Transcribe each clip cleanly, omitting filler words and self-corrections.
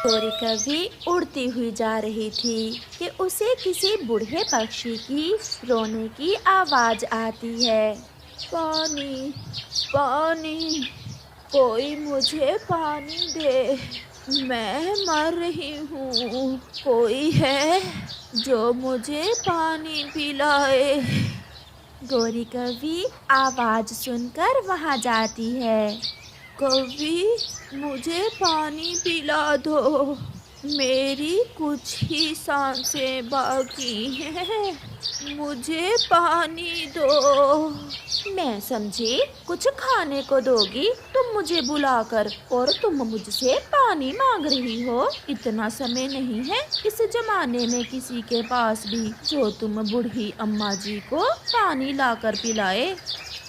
گوری کوی اڑتی ہوئی جا رہی تھی کہ اسے کسی بوڑھے پکشی کی رونے کی آواز آتی ہے۔ پانی، پانی، کوئی مجھے پانی دے، میں مر رہی ہوں، کوئی ہے جو مجھے پانی پلائے۔ گوری کوی آواز سن کر وہاں جاتی ہے۔ کوی، مجھے پانی پلا دو، میری کچھ ہی سانسیں باقی ہیں، مجھے پانی دو۔ میں سمجھی کچھ کھانے کو دو گی تم مجھے بلا کر، اور تم مجھ سے پانی مانگ رہی ہو۔ اتنا سمے نہیں ہے اس زمانے میں کسی کے پاس بھی جو تم بوڑھی اماں جی کو پانی لا کر پلائے۔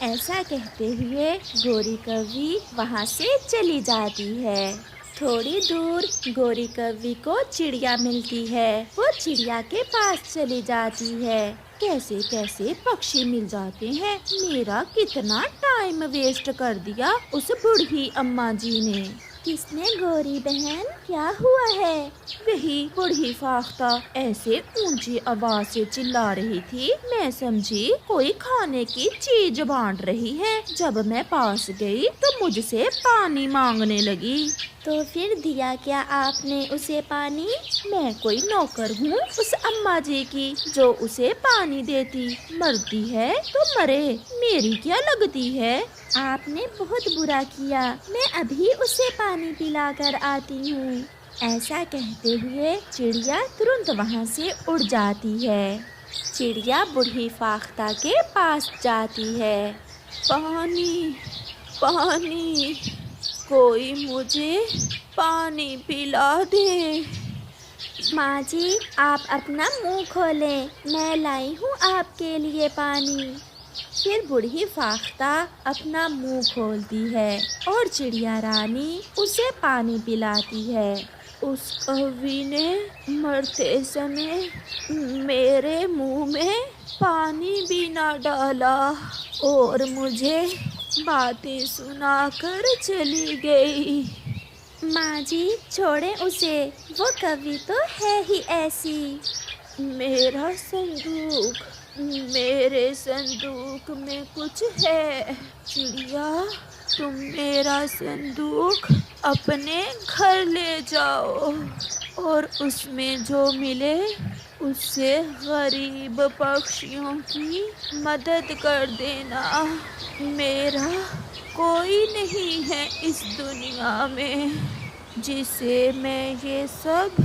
ایسا کہتے ہوئے گوری کوی وہاں سے چلی جاتی ہے۔ تھوڑی دور گوری کوی کو چڑیا ملتی ہے۔ وہ چڑیا کے پاس چلی جاتی ہے۔ کیسے کیسے پکشی مل جاتے ہیں، میرا کتنا ٹائم ویسٹ کر دیا اس بوڑھی اماں جی نے۔ کس نے گوری بہن، کیا ہوا ہے؟ وہی بوڑھی فاختہ ایسے اونچی آواز سے چلا رہی تھی، میں سمجھی کوئی کھانے کی چیز بانٹ رہی ہے۔ جب میں پاس گئی تو مجھ سے پانی مانگنے لگی۔ تو پھر دیا کیا آپ نے اسے پانی؟ میں کوئی نوکر ہوں اس اماں جی کی جو اسے پانی دیتی، مرتی ہے تو مرے، میری کیا لگتی ہے؟ آپ نے بہت برا کیا، میں ابھی اسے پانی پلا کر آتی ہوں۔ ایسا کہتے ہوئے چڑیا ترنت وہاں سے اڑ جاتی ہے۔ چڑیا بوڑھی فاختہ کے پاس جاتی ہے۔ پانی، پانی، کوئی مجھے پانی پلا دے۔ ماں جی، آپ اپنا منہ کھولیں، میں لائی ہوں آپ کے لیے پانی۔ پھر بوڑھی فاختہ اپنا منہ کھولتی ہے اور چڑیا رانی اسے پانی پلاتی ہے۔ اس کوی نے مرتے سمے میرے منہ میں پانی بھی نہ ڈالا اور مجھے باتیں سنا کر چلی گئی۔ ماں جی چھوڑیں اسے، وہ کوی تو ہے ہی ایسی۔ میرا صندوق، میرے صندوق میں کچھ ہے۔ چڑیا، تم میرا صندوق اپنے گھر لے جاؤ اور اس میں جو ملے اس سے غریب پکشیوں کی مدد کر دینا۔ میرا کوئی نہیں ہے اس دنیا میں جسے میں یہ سب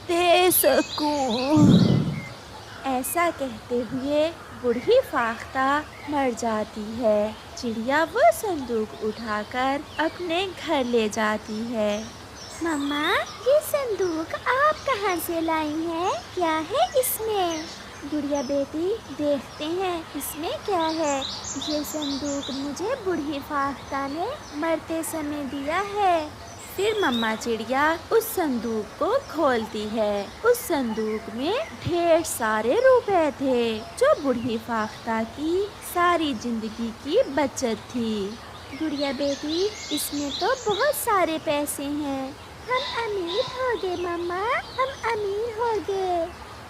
دے سکوں۔ ایسا کہتے ہوئے بوڑھی فاختہ مر جاتی ہے۔ چڑیا وہ صندوق اٹھا کر اپنے گھر لے جاتی ہے۔ مما، یہ صندوق آپ کہاں سے لائی ہیں؟ کیا ہے اس میں؟ گڑیا بیٹی، دیکھتے ہیں اس میں کیا ہے۔ یہ صندوق مجھے بوڑھی فاختہ نے مرتے سمے دیا ہے۔ پھر مما چڑیا اس صندوق کو کھولتی ہے۔ اس صندوق میں ڈھیر سارے روپے تھے جو بوڑھی فاختہ کی ساری زندگی کی بچت تھی۔ گڑیا بیٹی، اس میں تو بہت سارے پیسے ہیں، ہم امیر ہو گئے مما، ہم امیر ہو گئے۔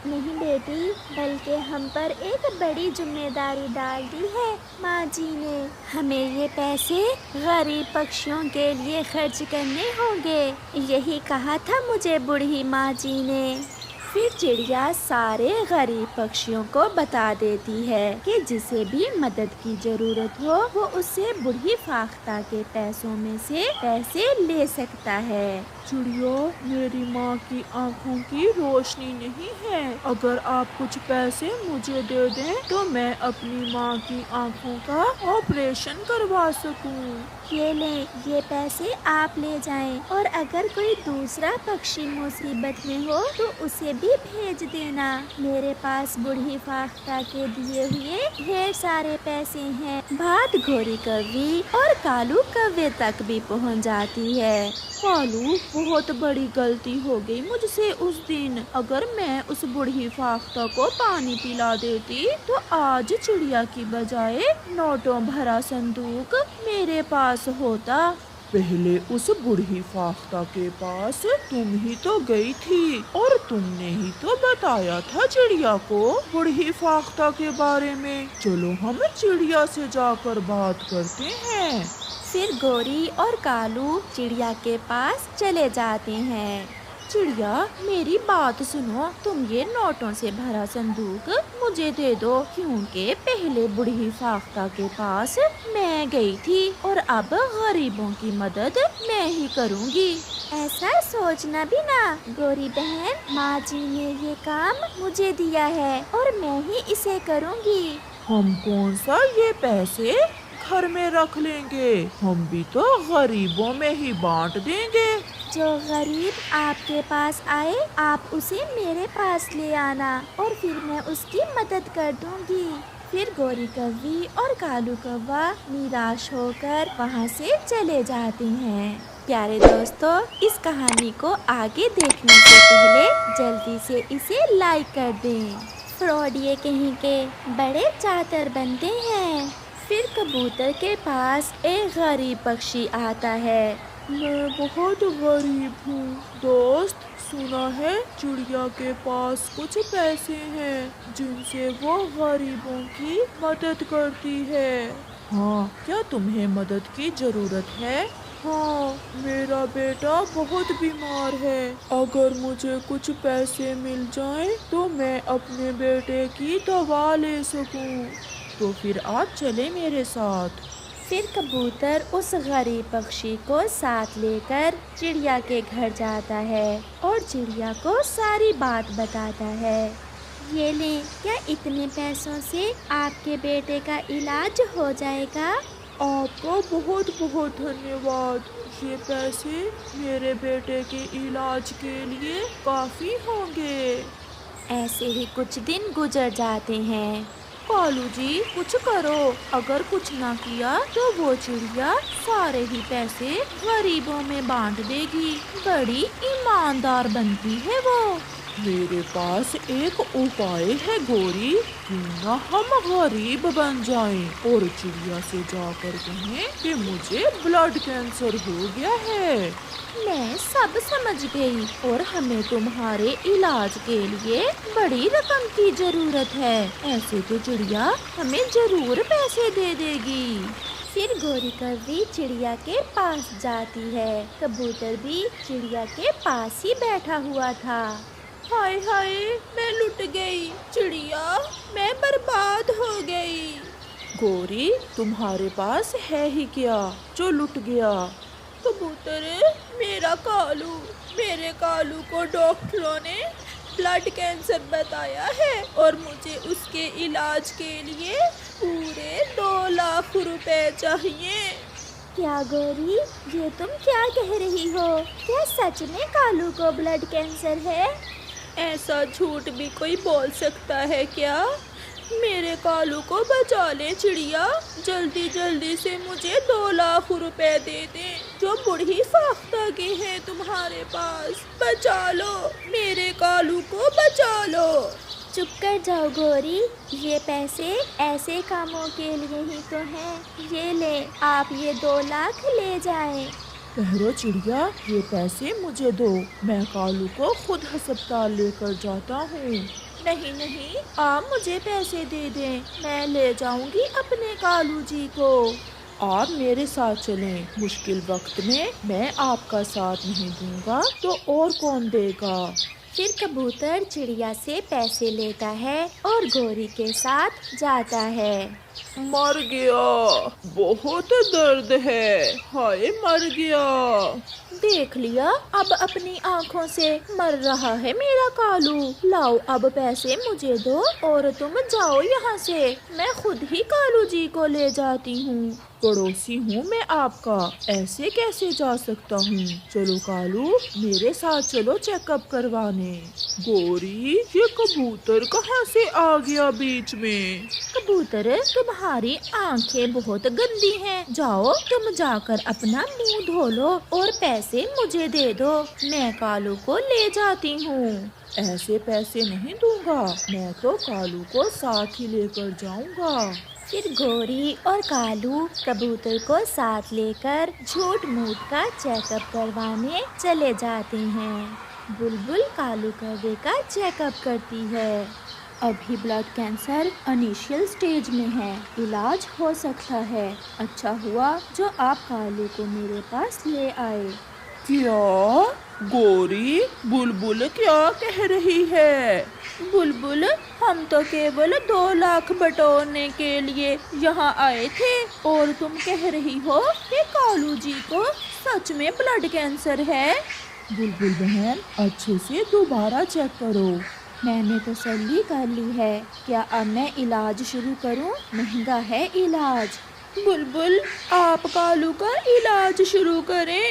نہیں بیٹی، بلکہ ہم پر ایک بڑی ذمہ داری ڈال دی ہے ماں جی نے، ہمیں یہ پیسے غریب پکشیوں کے لیے خرچ کرنے ہوں گے، یہی کہا تھا مجھے بوڑھی ماں جی نے۔ پھر چڑیا سارے غریب پکشیوں کو بتا دیتی ہے کہ جسے بھی مدد کی ضرورت ہو وہ اسے بوڑھی فاختہ کے پیسوں میں سے پیسے لے سکتا ہے۔ چڑیا، میری ماں کی آنکھوں کی روشنی نہیں ہے، اگر آپ کچھ پیسے مجھے دے دیں تو میں اپنی ماں کی آنکھوں کا آپریشن کروا سکوں۔ یہ لیں، یہ پیسے آپ لے جائیں، اور اگر کوئی دوسرا پکشی مصیبت میں ہو تو اسے بھی بھیج دینا، میرے پاس بوڑھی فاختہ کے دیے ہوئے ڈھیر سارے پیسے ہیں۔ بات گوری کوی اور کالو کوے تک بھی پہنچ جاتی ہے۔ کالو، بہت بڑی غلطی ہو گئی مجھ سے اس دن، اگر میں اس بوڑھی فاختہ کو پانی پلا دیتی تو آج چڑیا کی بجائے نوٹوں بھرا صندوق میرے پاس ہوتا۔ पहले उस बूढ़ी फाख्ता के पास तुम ही तो गई थी और तुमने ही तो बताया था चिड़िया को बूढ़ी फाख्ता के बारे में। चलो हम चिड़िया से जाकर बात करते हैं। फिर गोरी और कालू चिड़िया के पास चले जाते हैं। चिड़िया, मेरी बात सुनो, तुम ये नोटों से भरा संदूक मुझे दे दो, क्योंकि पहले बूढ़ी फाख्ता के पास मैं गई थी और अब गरीबों की मदद मैं ही करूँगी। ऐसा सोचना भी ना गोरी बहन, माँ जी ने ये काम मुझे दिया है और मैं ही इसे करूँगी। हम कौन सा ये पैसे घर में रख लेंगे, हम भी तो गरीबों में ही बांट देंगे। जो गरीब आपके पास आए आप उसे मेरे पास ले आना और फिर मैं उसकी मदद कर दूंगी। फिर गोरी कौवी और कालू कौवा निराश होकर वहाँ से चले जाते हैं। प्यारे दोस्तों, इस कहानी को आगे देखने से पहले जल्दी से इसे लाइक कर दें। फ्रॉड ये कहीं के बड़े चातर बनते हैं। फिर कबूतर के पास एक गरीब पक्षी आता है। मैं बहुत गरीब हूँ दोस्त, सुना है चिड़िया के पास कुछ पैसे हैं जिनसे वो गरीबों की मदद करती है। हाँ, क्या तुम्हें मदद की जरूरत है? हाँ, मेरा बेटा बहुत बीमार है, अगर मुझे कुछ पैसे मिल जाएं तो मैं अपने बेटे की दवा ले सकूं। तो फिर आप चले मेरे साथ। फिर कबूतर उस गरीब पक्षी को साथ लेकर चिड़िया के घर जाता है और चिड़िया को सारी बात बताता है। ये ले, क्या इतने पैसों से आपके बेटे का इलाज हो जाएगा? आपका बहुत बहुत धन्यवाद, ये पैसे मेरे बेटे के इलाज के लिए काफी होंगे। ऐसे ही कुछ दिन गुजर जाते हैं। कालू जी, कुछ करो, अगर कुछ ना किया तो वो चिड़िया सारे ही पैसे गरीबों में बांट देगी। बड़ी ईमानदार बनती है वो। मेरे पास एक उपाय है गोरी, क्यों ना हम गरीब बन जाएं और चिड़िया से जाकर कहें कि मुझे ब्लड कैंसर हो गया है। मैं सब समझ गई और हमें तुम्हारे इलाज के लिए बड़ी रकम की जरूरत है। ऐसे तो चिड़िया हमें जरूर पैसे दे देगी। फिर गोरी कौवी चिड़िया के पास जाती है। कबूतर भी चिड़िया के पास ही बैठा हुआ था। हाय हाय, मैं लुट गई चिड़िया, मैं बर्बाद हो गई। गोरी, तुम्हारे पास है ही क्या जो लुट गया? कबूतर, मेरे कालू को डॉक्टरों ने ब्लड कैंसर बताया है और मुझे उसके इलाज के लिए पूरे 2 लाख रुपए चाहिए। क्या गोरी, ये तुम क्या कह रही हो? क्या सच में कालू को ब्लड कैंसर है? ऐसा झूठ भी कोई बोल सकता है क्या? मेरे कालू को बचा ले चिड़िया, जल्दी जल्दी से मुझे 2 लाख रुपए दे दे जो बूढ़ी फाख्ता के हैं तुम्हारे पास। बचा लो, मेरे कालू को बचा लो। चुप कर जाओ गोरी, ये पैसे ऐसे कामों के लिए ही तो हैं। ये ले, आप ये 2 लाख ले जाएं। ठहरो चिड़िया, ये पैसे मुझे दो, मैं कालू को खुद अस्पताल लेकर जाता हूँ। नहीं नहीं, आप मुझे पैसे दे दें, मैं ले जाऊंगी अपने कालू जी को। आप मेरे साथ चलें, मुश्किल वक्त में मैं आपका साथ नहीं दूंगा तो और कौन देगा। फिर कबूतर चिड़िया से पैसे लेता है और गोरी के साथ जाता है। मर गया, बहुत दर्द है, हाय मर गया। देख लिया, अब अपनी आँखों से मर रहा है मेरा कालू। लाओ अब पैसे मुझे दो और तुम जाओ यहाँ से, मैं खुद ही कालू जी को ले जाती हूँ। पड़ोसी हूँ मैं आपका, ऐसे कैसे जा सकता हूँ। चलो कालू, मेरे साथ चलो चेकअप करवाने। गोरी, ये कबूतर कहाँ से आ गया बीच में? कबूतर, तुम्हारी आंखें बहुत गंदी हैं। जाओ तुम जाकर अपना मुंह धो लो और पैसे मुझे दे दो, मैं कालू को ले जाती हूँ। ऐसे पैसे नहीं दूंगा, मैं तो कालू को साथ ही लेकर जाऊंगा। پھر گوری اور کالو کبوتر کو ساتھ لے کر جھوٹ موٹ کا چیک اپ کروانے چلے جاتے ہیں۔ بلبل کالو کوے کا چیک اپ کرتی ہے۔ ابھی بلڈ کینسر انیشیل سٹیج میں ہے، علاج ہو سکتا ہے۔ اچھا ہوا جو آپ کالو کو میرے پاس لے آئے۔ کیا؟ گوری، بلبل کیا کہہ رہی ہے؟ بلبل، ہم تو کیول 2 لاکھ بٹورنے کے لیے یہاں آئے تھے اور تم کہہ رہی ہو کہ کالو جی کو سچ میں بلڈ کینسر ہے۔ بلبل بہن، اچھے سے دوبارہ چیک کرو۔ میں نے تسلی کر لی ہے، کیا اب میں علاج شروع کروں؟ مہنگا ہے علاج۔ بلبل، آپ کالو کا علاج شروع کریں۔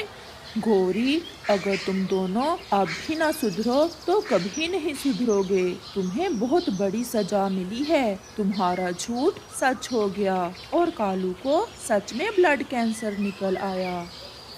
گوری، اگر تم دونوں اب بھی نہ سدھرو تو کبھی نہیں سدھرو گے۔ تمہیں بہت بڑی سزا ملی ہے، تمہارا جھوٹ سچ ہو گیا اور کالو کو سچ میں بلڈ کینسر نکل آیا۔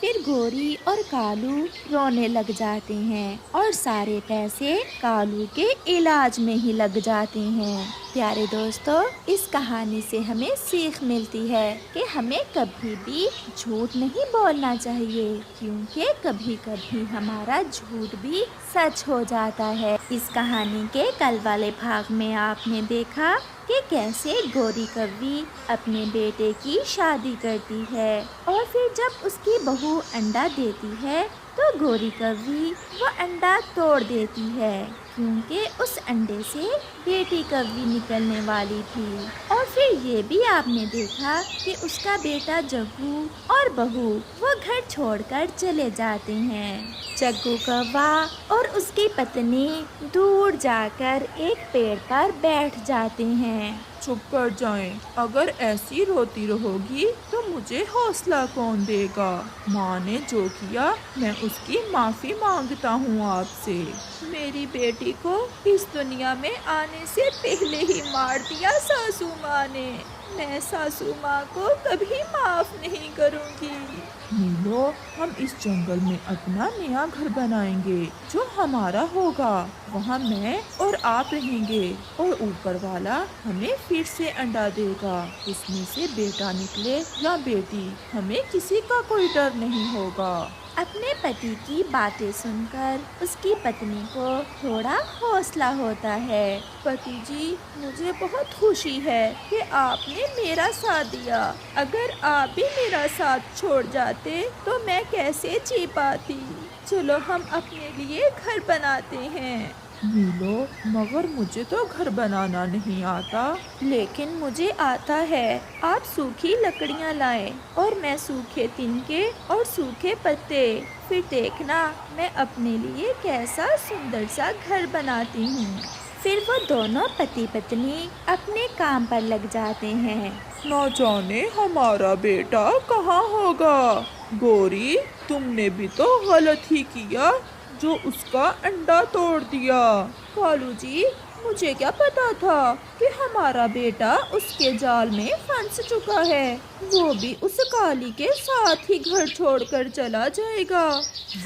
پھر گوری اور کالو رونے لگ جاتے ہیں اور سارے پیسے کالو کے علاج میں ہی لگ جاتے ہیں۔ پیارے دوستو، اس کہانی سے ہمیں سیکھ ملتی ہے کہ ہمیں کبھی بھی جھوٹ نہیں بولنا چاہیے، کیونکہ کبھی کبھی ہمارا جھوٹ بھی سچ ہو جاتا ہے۔ اس کہانی کے کل والے بھاگ میں آپ نے دیکھا کہ کیسے گوری کوی اپنے بیٹے کی شادی کرتی ہے اور پھر جب اس کی بہو انڈا دیتی ہے تو گوری کوی وہ انڈا توڑ دیتی ہے، کیونکہ اس انڈے سے بیٹی کوی نکلنے والی تھی۔ اور پھر یہ بھی آپ نے دیکھا کہ اس کا بیٹا جگو اور بہو وہ گھر چھوڑ کر چلے جاتے ہیں۔ جگو کوا اور اس کی پتنی دور جا کر ایک پیڑ پر بیٹھ جاتے ہیں۔ چپ کر جائیں، اگر ایسی روتی رہو گی تو مجھے حوصلہ کون دے گا؟ ماں نے جو کیا میں اس کی معافی مانگتا ہوں آپ سے۔ میری بیٹی کو اس دنیا میں آنے سے پہلے ہی مار دیا ساسو ماں نے، میں ساسو ماں کو کبھی معاف نہیں کروں گی۔ نیلو، ہم اس جنگل میں اپنا نیا گھر بنائیں گے جو ہمارا ہوگا، وہاں میں اور آپ رہیں گے اور اوپر والا ہمیں پھر سے انڈا دے گا، اس میں سے بیٹا نکلے یا بیٹی، ہمیں کسی کا کوئی ڈر نہیں ہوگا۔ اپنے پتی کی باتیں سن کر اس کی پتنی کو تھوڑا حوصلہ ہوتا ہے۔ پتی جی، مجھے بہت خوشی ہے کہ آپ نے میرا ساتھ دیا، اگر آپ بھی میرا ساتھ چھوڑ جاتے تو میں کیسے جی پاتی؟ چلو ہم اپنے لیے گھر بناتے ہیں۔ نیلو، مگر مجھے تو گھر بنانا نہیں آتا۔ لیکن مجھے آتا ہے، آپ سوکھی لکڑیاں لائیں اور میں سوکھے تنکے اور سوکھے پتے، پھر دیکھنا میں اپنے لیے کیسا سندر سا گھر بناتی ہوں۔ پھر وہ دونوں پتی پتنی اپنے کام پر لگ جاتے ہیں۔ نہ جانے ہمارا بیٹا کہاں ہوگا؟ گوری، تم نے بھی تو غلط ہی کیا جو اس کا انڈا توڑ دیا۔ کالو جی، مجھے کیا پتا تھا کہ ہمارا بیٹا اس کے جال میں پھنس چکا ہے، وہ بھی اس کالی کے ساتھ ہی گھر چھوڑ کر چلا جائے گا۔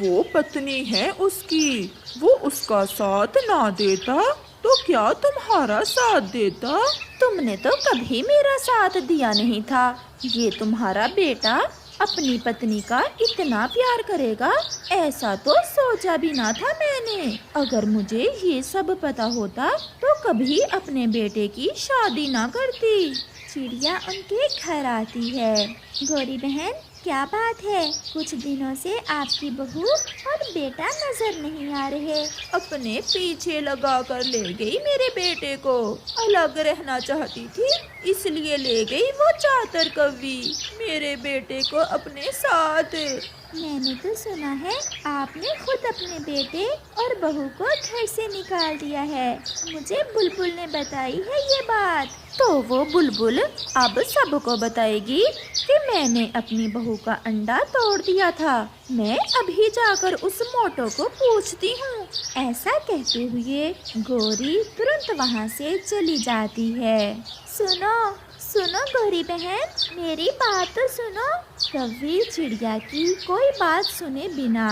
وہ پتنی ہے اس کی، وہ اس کا ساتھ نہ دیتا تو کیا تمہارا ساتھ دیتا؟ تم نے تو کبھی میرا ساتھ دیا نہیں تھا، یہ تمہارا بیٹا اپنی پتنی کا اتنا پیار کرے گا، ایسا تو سوچا بھی نہ تھا میں نے۔ اگر مجھے یہ سب پتا ہوتا تو کبھی اپنے بیٹے کی شادی نہ کرتی۔ چڑیا ان کے گھر آتی ہے۔ گوری بہن، کیا بات ہے؟ کچھ دنوں سے آپ کی بہو اور بیٹا نظر نہیں آ رہے۔ اپنے پیچھے لگا کر لے گئی میرے بیٹے کو، الگ رہنا چاہتی تھی اس لیے لے گئی وہ چاتر کوی میرے بیٹے کو اپنے ساتھ۔ میں نے تو سنا ہے آپ نے خود اپنے بیٹے اور بہو کو گھر سے نکال دیا ہے، مجھے بلبل نے بتائی ہے یہ بات۔ تو وہ بلبل اب سب کو بتائے گی کہ میں نے اپنی بہو کا انڈا توڑ دیا تھا، میں ابھی جا کر اس موٹو کو پوچھتی ہوں۔ ایسا کہتے ہوئے گوری ترنت وہاں سے چلی جاتی ہے۔ سنو گوری بہن، میری بات تو سنو۔ کوی چڑیا کی کوئی بات سنے بنا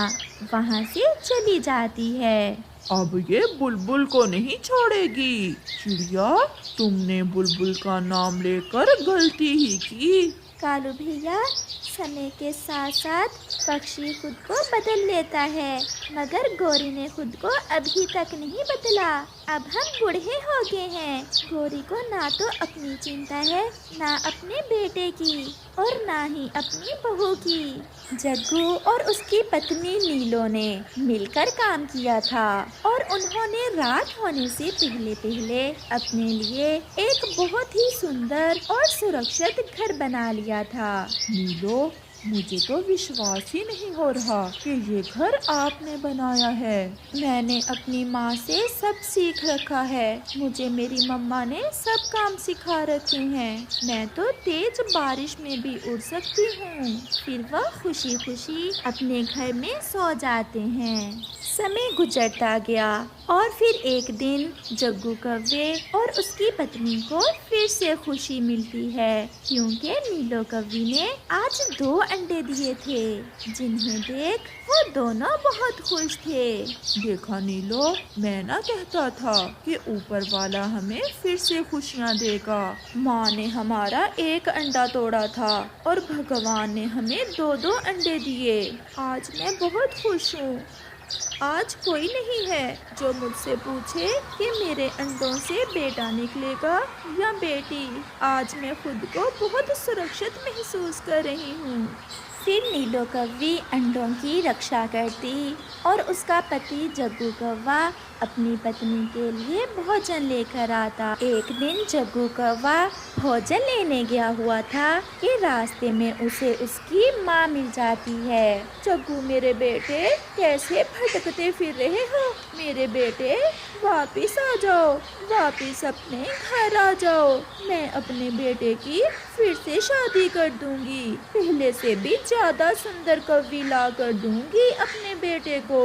وہاں سے چلی جاتی ہے۔ अब ये बुलबुल को नहीं छोड़ेगी। चिड़िया, तुमने बुलबुल का नाम लेकर गलती ही की। कालू भैया, समय के साथ साथ पक्षी खुद को बदल लेता है, मगर गोरी ने खुद को अभी तक नहीं बदला। अब हम बूढ़े हो गए हैं। गोरी को ना तो अपनी चिंता है, ना अपने बेटे की, और ना ही अपनी बहू की। जग्गू और उसकी पत्नी नीलो ने मिलकर काम किया था और उन्होंने रात होने से पहले पहले अपने लिए एक बहुत ही सुंदर और सुरक्षित घर बना लिया था। नीलो, मुझे तो विश्वास ही नहीं हो रहा कि ये घर आपने बनाया है। मैंने अपनी माँ से सब सीख रखा है। मुझे मेरी मम्मा ने सब काम सिखा रखे हैं। मैं तो तेज बारिश में भी उड़ सकती हूँ। फिर वह खुशी खुशी अपने घर में सो जाते हैं। समय गुजरता गया और फिर एक दिन जग्गू कौवे और उसकी पत्नी को फिर से खुशी मिलती है, क्योंकि नीलो कौवे ने आज 2 अंडे दिए थे, जिन्हें देख वो दोनों बहुत खुश थे। देखा नीलो, मैं ना कहता था कि ऊपर वाला हमें फिर से खुशियाँ देगा। माँ ने हमारा 1 अंडा तोड़ा था और भगवान ने हमें 2-2 अंडे दिए। आज मैं बहुत खुश हूँ। आज कोई नहीं है जो मुझसे पूछे कि मेरे अंडों से बेटा निकलेगा या बेटी। आज मैं खुद को बहुत सुरक्षित महसूस कर रही हूँ। फिर नीलो कौवी अंडों की रक्षा करती और उसका पति जग्गू कौवा अपनी पत्नी के लिए भोजन लेकर आता। एक दिन जग्गू कौवा भोजन लेने गया हुआ था कि रास्ते में उसे उसकी माँ मिल जाती है। जग्गू, मेरे बेटे, कैसे भटकते फिर रहे हो? मेरे बेटे, वापिस आ जाओ, वापिस अपने घर आ जाओ। मैं अपने बेटे की फिर से शादी कर दूंगी। पहले से भी ज्यादा सुंदर कौवी ला कर दूंगी अपने बेटे को।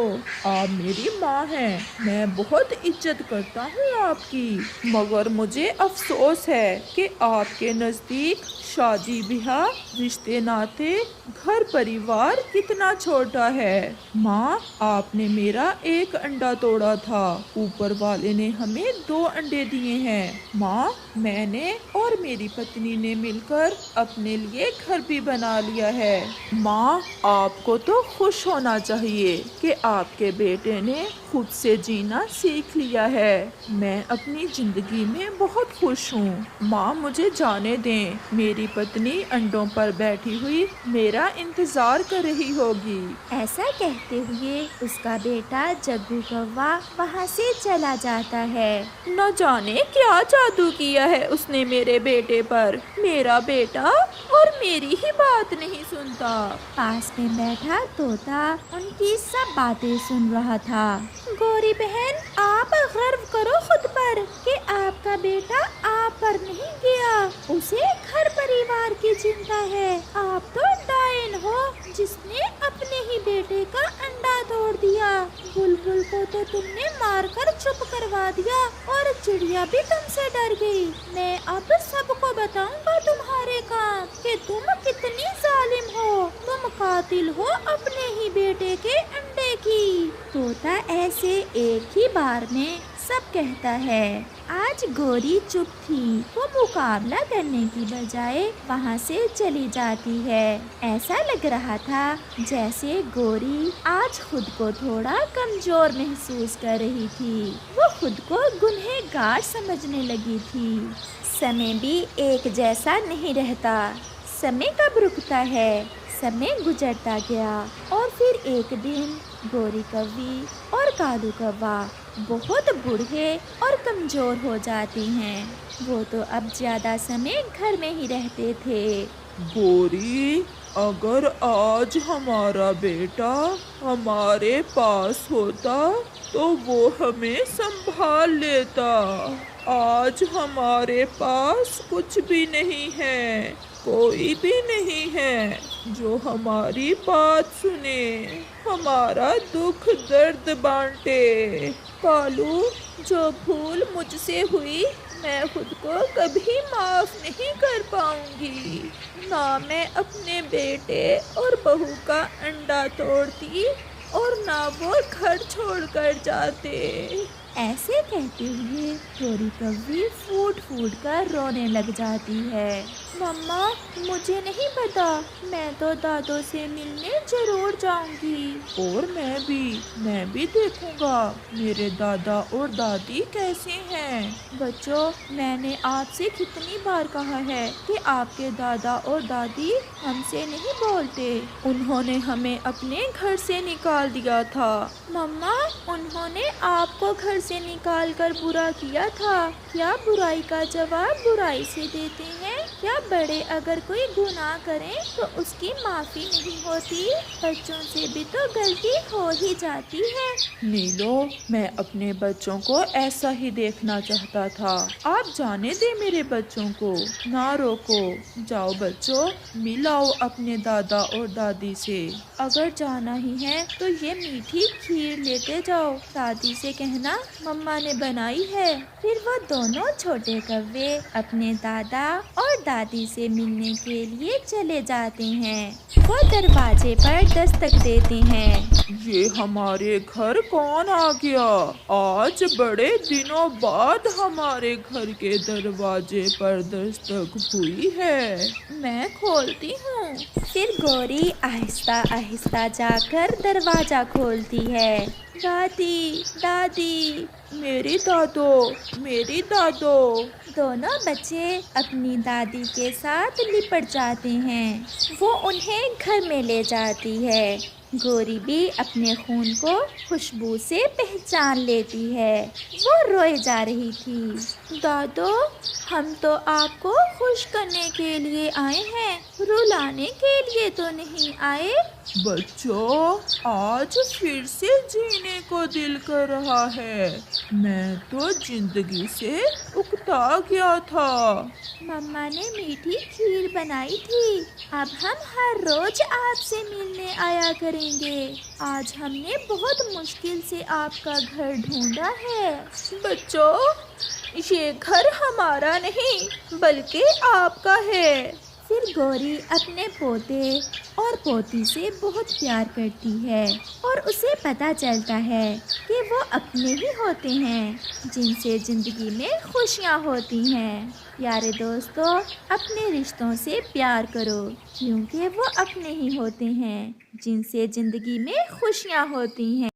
आप मेरी माँ हैं, मैं बहुत इज्जत करता हूँ आपकी, मगर मुझे अफसोस है कि आपके नजदीक शादी ब्याह, रिश्ते नाते, घर परिवार कितना छोटा है। माँ, आपने मेरा 1 अंडा तोड़ा था, ऊपर वाले ने हमें 2 अंडे दिए हैं। माँ, मैंने और मेरी पत्नी ने मिलकर अपने लिए घर भी बना लिया है। माँ, आपको तो खुश होना चाहिए कि आपके बेटे ने खुद से जीना सीख लिया है। मैं अपनी जिंदगी में बहुत खुश हूँ। माँ, मुझे जाने दें, मेरी पत्नी अंडों पर बैठी हुई मेरा इंतजार कर रही होगी। ऐसा कहते हुए उसका बेटा जग्गू कौवा वहाँ से चला जाता है। न जाने क्या जादू किया है उसने मेरे बेटे पर। मेरा बेटा और मेरी ही बात नहीं सुनता। पास में बैठा तोता उनकी सब बातें सुन रहा था। गोरी बहन, आप गर्व करो खुद पर कि आपका बेटा आप पर नहीं गया। उसे घर परिवार की चिंता है। आप तो डायन हो जिसने अपने ही बेटे का अंडा तोड़ दिया। बुलबुल को तो तुमने मारकर चुप करवा दिया और चिड़िया भी तुमसे डर गई। मैं अब सबको बताऊंगा तुम्हारे काम कि तुम कितनी जालिम हो। तुम कातिल हो अपने ही बेटे के अंडे की। तोता ऐसे एक ही बार में सब कहता है। आज गोरी चुप थी। वो मुकाबला करने की बजाय वहाँ से चली जाती है। ऐसा लग रहा था जैसे गोरी आज खुद को थोड़ा कमजोर महसूस कर रही थी। वो खुद को गुनहगार समझने लगी थी। समय भी एक जैसा नहीं रहता। समय कब रुकता है? समय गुजरता गया और फिर एक दिन गोरी कौवी और कालू कौवा बहुत बूढ़े और कमजोर हो जाते हैं। वो तो अब ज्यादा समय घर में ही रहते थे। गोरी, अगर आज हमारा बेटा हमारे पास होता तो वो हमें संभाल लेता। आज हमारे पास कुछ भी नहीं है, कोई भी नहीं है जो हमारी बात सुने, हमारा दुख दर्द बांटे। कालू, जो भूल मुझसे हुई मैं खुद को कभी माफ नहीं कर पाऊंगी। ना मैं अपने बेटे और बहू का अंडा तोड़ती और ना वो घर छोड़ कर जाते। ऐसे कहते हुए गौरी कौवी फूट फूट कर रोने लग जाती है। मम्मा, मुझे नहीं पता, मैं तो दादो से मिलने जरूर जाऊंगी। और मैं भी देखूंगा मेरे दादा और दादी कैसे हैं। बच्चों, मैंने आपसे कितनी बार कहा है कि आपके दादा और दादी हमसे नहीं बोलते। उन्होंने हमें अपने घर से निकाल दिया था। मम्मा, उन्होंने आपको घर से निकाल कर बुरा किया था। क्या बुराई का जवाब बुराई से देते हैं? क्या बड़े अगर कोई गुनाह करें तो उसकी माफी नहीं होती? बच्चों से भी तो गलती हो ही जाती है। नीलो, मैं अपने बच्चों को ऐसा ही देखना चाहता था। आप जाने दे मेरे बच्चों को, ना रोको। जाओ बच्चों, मिलाओ अपने दादा और दादी से। अगर जाना ही है तो ये मीठी खीर लेते जाओ। दादी से कहना मम्मा ने बनाई है। फिर वो दोनों छोटे कौवे अपने दादा और दादी से मिलने के लिए चले जाते हैं। वो दरवाजे पर दस्तक देते हैं। ये हमारे घर कौन आ गया? आज बड़े दिनों बाद हमारे घर के दरवाजे पर दस्तक हुई है। मैं खोलती हूँ। फिर गौरी आहिस्ता आहिस्ता जाकर दरवाजा खोलती है। दादी, दादी। मेरी दादो। दोनों बच्चे अपनी दादी के साथ लिपट जाते हैं। वो उन्हें घर में ले जाती है। गौरी भी अपने खून को खुशबू से पहचान लेती है। वो रोए जा रही थी। दादो, हम तो आपको खुश करने के लिए आए हैं, रुलाने के लिए तो नहीं आए। बच्चों, आज फिर से जीने को दिल कर रहा है। मैं तो जिंदगी से उकता गया था। मम्मा ने मीठी खीर बनाई थी। अब हम हर रोज आपसे मिलने आया करेंगे। आज हमने बहुत मुश्किल से आपका घर ढूंढा है। बच्चों, ये घर हमारा नहीं बल्कि आपका है। फिर गौरी अपने पोते और पोती से बहुत प्यार करती है और उसे पता चलता है कि वो अपने ही होते हैं जिनसे जिंदगी में खुशियाँ होती हैं। प्यारे दोस्तों, अपने रिश्तों से प्यार करो क्योंकि वो अपने ही होते हैं जिनसे जिंदगी में खुशियाँ होती हैं।